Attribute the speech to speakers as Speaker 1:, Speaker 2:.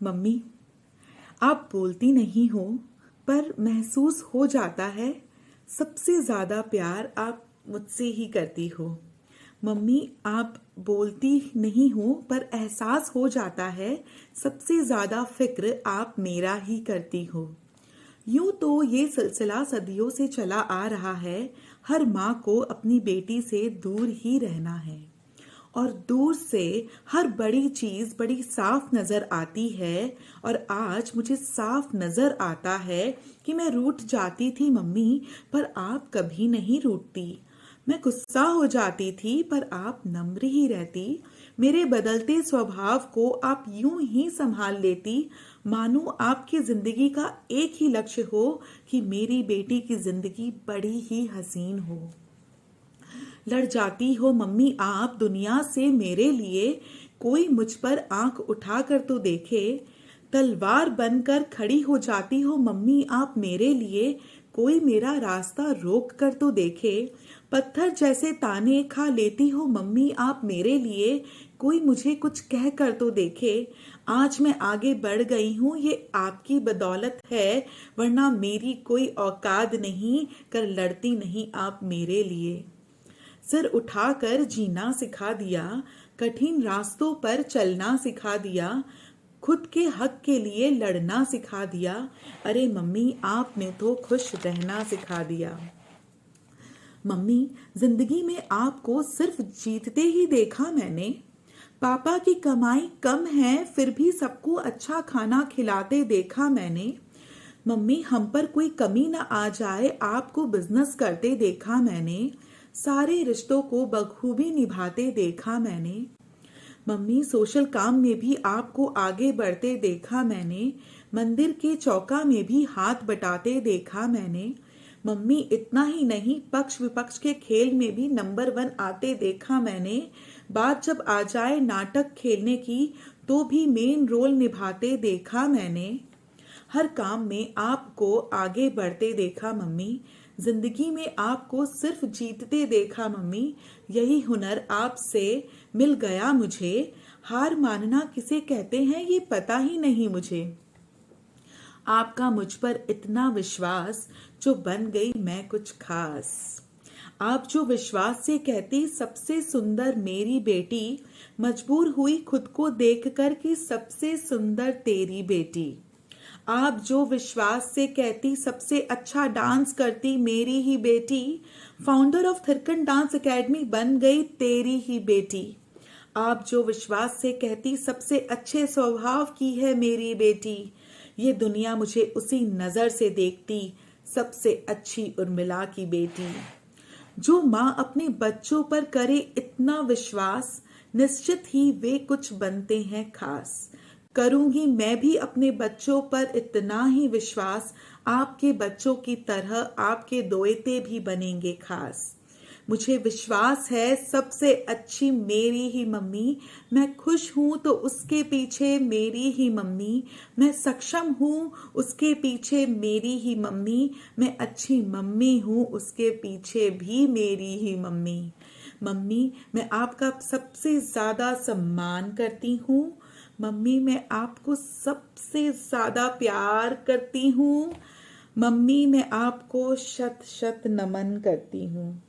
Speaker 1: Mummy, आप बोलती नहीं हो पर महसूस हो जाता है सबसे ज़्यादा प्यार आप मुझसे ही करती हो। मम्मी, आप बोलती नहीं हो पर एहसास हो जाता है सबसे ज़्यादा फिक्र आप मेरा ही करती हो। यूं तो ये सिलसिला सदियों से चला आ रहा है, हर माँ को अपनी बेटी से दूर ही रहना है और दूर से हर बड़ी चीज बड़ी साफ नजर आती है। और आज मुझे साफ नजर आता है कि मैं रूठ जाती थी मम्मी, पर आप कभी नहीं रूठती। मैं गुस्सा हो जाती थी पर आप नम्र ही रहती। मेरे बदलते स्वभाव को आप यूं ही संभाल लेती, मानो आपकी जिंदगी का एक ही लक्ष्य हो कि मेरी बेटी की जिंदगी बड़ी ही हसीन हो। लड़ जाती हो मम्मी आप दुनिया से मेरे लिए, कोई मुझ पर आंख उठाकर तो देखे। तलवार बनकर खड़ी हो जाती हो मम्मी आप मेरे लिए, कोई मेरा रास्ता रोक कर तो देखे। पत्थर जैसे ताने खा लेती हो मम्मी आप मेरे लिए, कोई मुझे कुछ कह कर तो देखे। आज मैं आगे बढ़ गई हूँ ये आपकी बदौलत है, वरना मेरी कोई औकात नहीं, कर लड़ती नहीं आप मेरे लिए। सिर उठाकर जीना सिखा दिया, कठिन रास्तों पर चलना सिखा दिया, खुद के हक के लिए लड़ना सिखा दिया। अरे मम्मी, आपने तो खुश रहना सिखा दिया। मम्मी, जिंदगी में आपको सिर्फ जीतते ही देखा मैंने। पापा की कमाई कम है फिर भी सबको अच्छा खाना खिलाते देखा मैंने। मम्मी, हम पर कोई कमी ना आ जाए आपको बिजनेस करते देखा मैंने। सारे रिश्तों को बखूबी निभाते देखा मैंने। मम्मी, सोशल काम में भी आपको आगे बढ़ते देखा मैंने। मंदिर के चौका में भी हाथ बटाते देखा मैंने। मम्मी, इतना ही नहीं, पक्ष विपक्ष के खेल में भी नंबर 1 आते देखा मैंने। बात जब आ जाए नाटक खेलने की तो भी मेन रोल निभाते देखा मैंने। हर काम में आपको आगे बढ़ते देखा मम्मी, जिंदगी में आपको सिर्फ जीतते देखा मम्मी। यही हुनर आपसे मिल गया मुझे, हार मानना किसे कहते हैं ये पता ही नहीं मुझे। आपका मुझ पर इतना विश्वास, जो बन गई मैं कुछ खास। आप जो विश्वास से कहती सबसे सुंदर मेरी बेटी, मजबूर हुई खुद को देखकर कि सबसे सुंदर तेरी बेटी। आप जो विश्वास से कहती सबसे अच्छा डांस करती मेरी ही बेटी, फाउंडर ऑफ थिरकन डांस एकेडमी बन गई तेरी ही बेटी। आप जो विश्वास से कहती सबसे अच्छे स्वभाव की है मेरी बेटी, ये दुनिया मुझे उसी नजर से देखती सबसे अच्छी उर्मिला की बेटी। जो माँ अपने बच्चों पर करे इतना विश्वास, निश्चित ही वे कुछ बनते हैं खास। करूंगी मैं भी अपने बच्चों पर इतना ही विश्वास, आपके बच्चों की तरह आपके दोएते भी बनेंगे खास। मुझे विश्वास है सबसे अच्छी मेरी ही मम्मी, मैं खुश हूं तो उसके पीछे मेरी ही मम्मी, मैं सक्षम हूं उसके पीछे मेरी ही मम्मी, मैं अच्छी मम्मी हूं उसके पीछे भी मेरी ही मम्मी। मम्मी, मैं आपका सबसे ज्यादा सम्मान करती हूँ। मम्मी, मैं आपको सबसे ज्यादा प्यार करती हूँ। मम्मी, मैं आपको शत शत नमन करती हूँ।